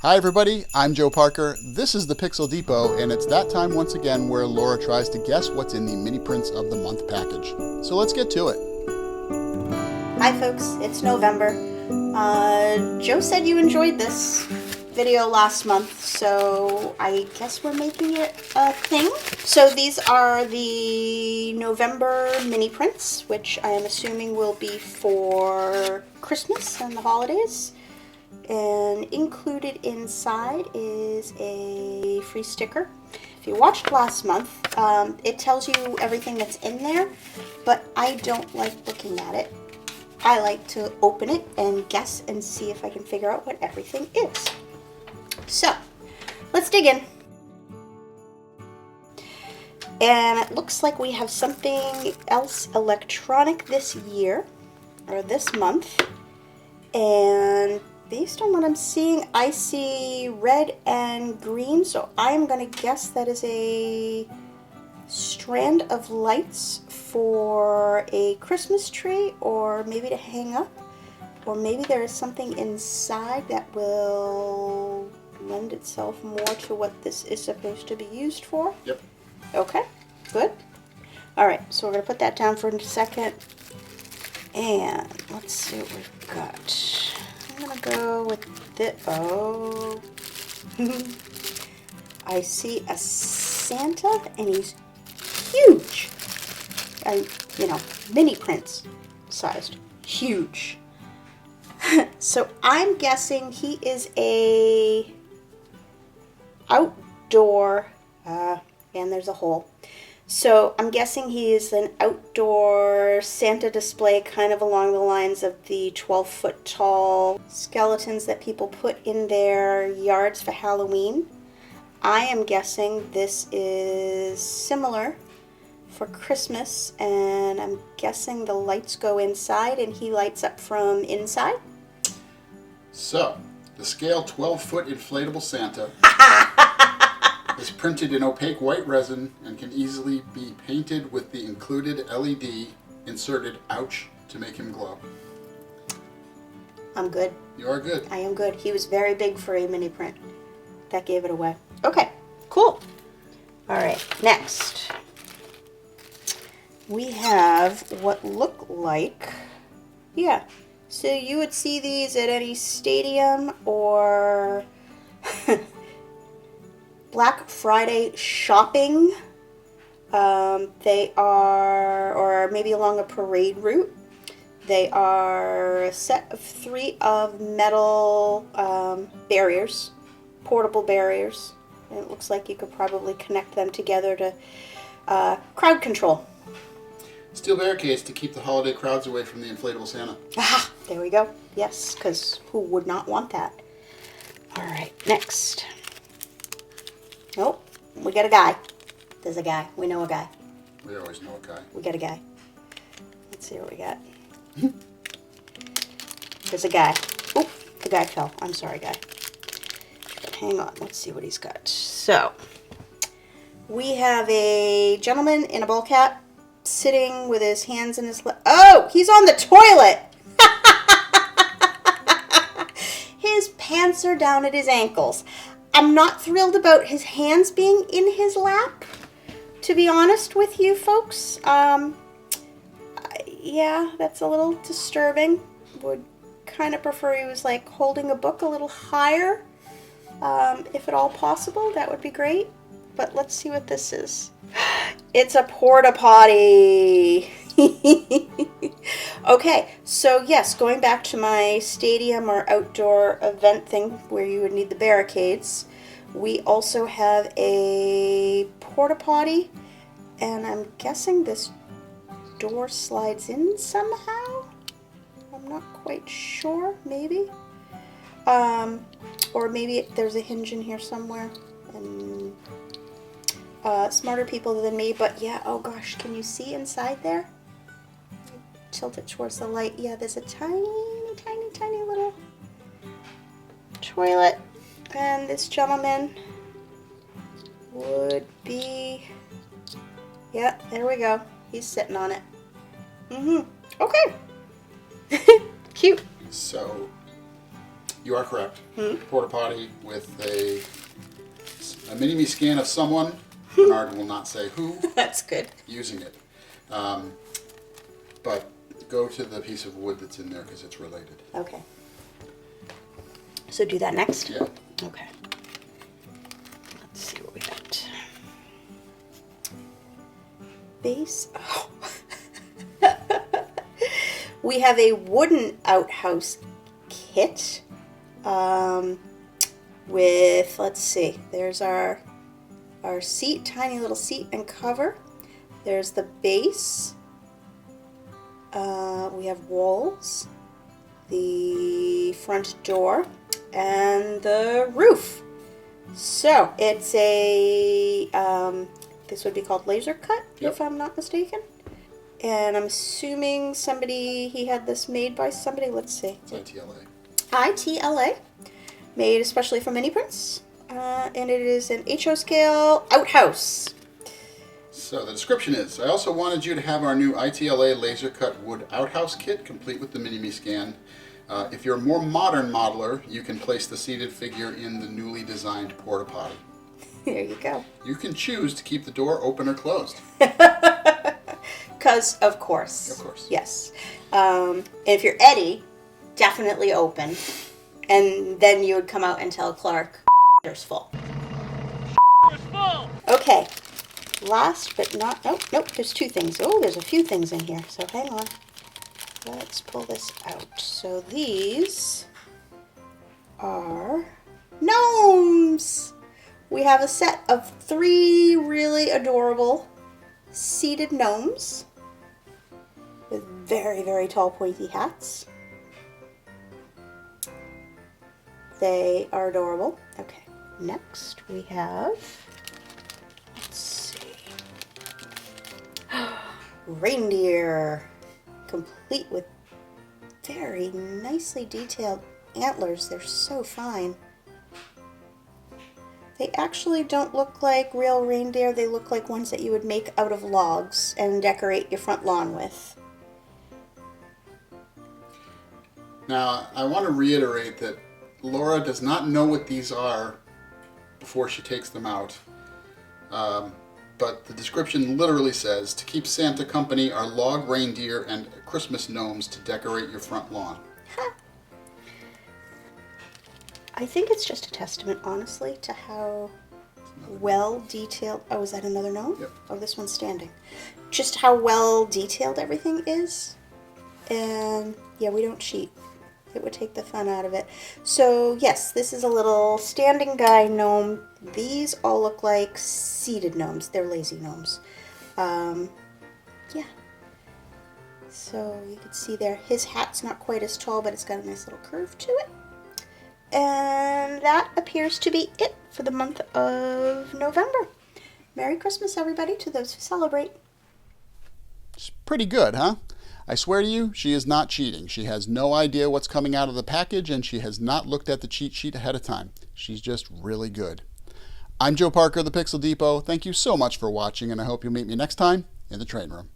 Hi everybody, I'm Joe Parker. This is the Pixel Depot, and it's that time once again where Laura tries to guess what's in the Miniprints of the Month package. So let's get to it. Hi folks, it's November. Joe said you enjoyed this video last month, so I guess we're making it a thing. So these are the November mini prints, which I am assuming will be for Christmas and the holidays. And included inside is a free sticker. If you watched last month, it tells you everything that's in there, but I don't like looking at it. I like to open it and guess and see if I can figure out what everything is. So, let's dig in. And it looks like we have something else electronic this year, or this month. And based on what I'm seeing, I see red and green, so I'm going to guess that is a strand of lights for a Christmas tree, or maybe to hang up, or maybe there is something inside that will lend itself more to what this is supposed to be used for. Yep. Okay, good. Alright, so we're going to put that down for a second, and let's see what we've got. I'm going to go with this. Oh, I see a Santa, and he's huge. Mini prints sized. Huge. So I'm guessing he is a outdoor, and there's a hole. So I'm guessing he is an outdoor Santa display, kind of along the lines of the 12-foot tall skeletons that people put in their yards for Halloween. I am guessing this is similar for Christmas, and I'm guessing the lights go inside and he lights up from inside. So, the scale 12-foot inflatable Santa is printed in opaque white resin and can easily be painted with the included LED inserted, ouch, to make him glow. I'm good. You are good. I am good. He was very big for a mini print. That gave it away. Okay, cool. Alright, next. We have what look like, so you would see these at any stadium or Black Friday shopping. They are, or maybe along a parade route. They are a set of 3 of metal barriers, portable barriers. And it looks like you could probably connect them together to crowd control. Steel barricades to keep the holiday crowds away from the inflatable Santa. Aha, there we go. Yes, because who would not want that? Alright, next. Nope, we got a guy. There's a guy. We know a guy. We always know a guy. We got a guy. Let's see what we got. There's a guy. Oop, the guy fell. I'm sorry, guy. But hang on, let's see what he's got. So, we have a gentleman in a ball cap sitting with his hands in his oh, he's on the toilet. His pants are down at his ankles. I'm not thrilled about his hands being in his lap, to be honest with you folks. Yeah, that's a little disturbing. Would kind of prefer he was like holding a book a little higher. If at all possible, that would be great. But let's see what this is. It's a porta potty. Okay, so yes, going back to my stadium or outdoor event thing where you would need the barricades, we also have a porta potty, and I'm guessing this door slides in somehow. I'm not quite sure, maybe. Or maybe there's a hinge in here somewhere, and smarter people than me, but yeah, oh gosh, can you see inside there? Tilt it towards the light. Yeah, there's a tiny little toilet, and this gentleman would be, yeah, there we go. He's sitting on it. Okay. Cute. So, You are correct. Porta potty with a mini-me scan of someone. Bernard will not say who. That's good. Using it. But go to the piece of wood that's in there because it's related. Okay. So do that next? Yeah. Okay. Let's see what we got. Base. Oh. We have a wooden outhouse kit with, let's see, there's our seat, tiny little seat and cover. There's the base. We have walls, the front door, and the roof. So it's a, this would be called laser cut, yep. if I'm not mistaken. And I'm assuming he had this made by somebody. Let's see. It's ITLA. ITLA, made especially for Miniprints. And it is an HO scale outhouse. So the description is, I also wanted you to have our new ITLA laser cut wood outhouse kit, complete with the mini-me scan. If you're a more modern modeler, you can place the seated figure in the newly designed porta potty. There you go. You can choose to keep the door open or closed. Because, of course. Of course. Yes. If you're Eddie, definitely open. And then you would come out and tell Clark, there's full. Okay. Last but not, nope, there's two things. Oh, there's a few things in here, so hang on. Let's pull this out. So these are gnomes. We have a set of 3 really adorable seated gnomes with very, very tall pointy hats. They are adorable. Okay, next we have, let's see, reindeer, complete with very nicely detailed antlers. They're so fine. They actually don't look like real reindeer. They look like ones that you would make out of logs and decorate your front lawn with. Now, I want to reiterate that Laura does not know what these are before she takes them out. But the description literally says, to keep Santa company are log reindeer and Christmas gnomes to decorate your front lawn. I think it's just a testament, honestly, to how well detailed... Oh, is that another gnome? Yep. Oh, this one's standing. Just how well detailed everything is. And, yeah, we don't cheat. It would take the fun out of it. So, yes, this is a little standing guy gnome. These all look like seated gnomes. They're lazy gnomes. Yeah. So, you can see there, his hat's not quite as tall, but it's got a nice little curve to it. And that appears to be it for the month of November. Merry Christmas, everybody, to those who celebrate. It's pretty good, huh? I swear to you, she is not cheating. She has no idea what's coming out of the package, and she has not looked at the cheat sheet ahead of time. She's just really good. I'm Joe Parker, the Pixel Depot. Thank you so much for watching, and I hope you'll meet me next time in the train room.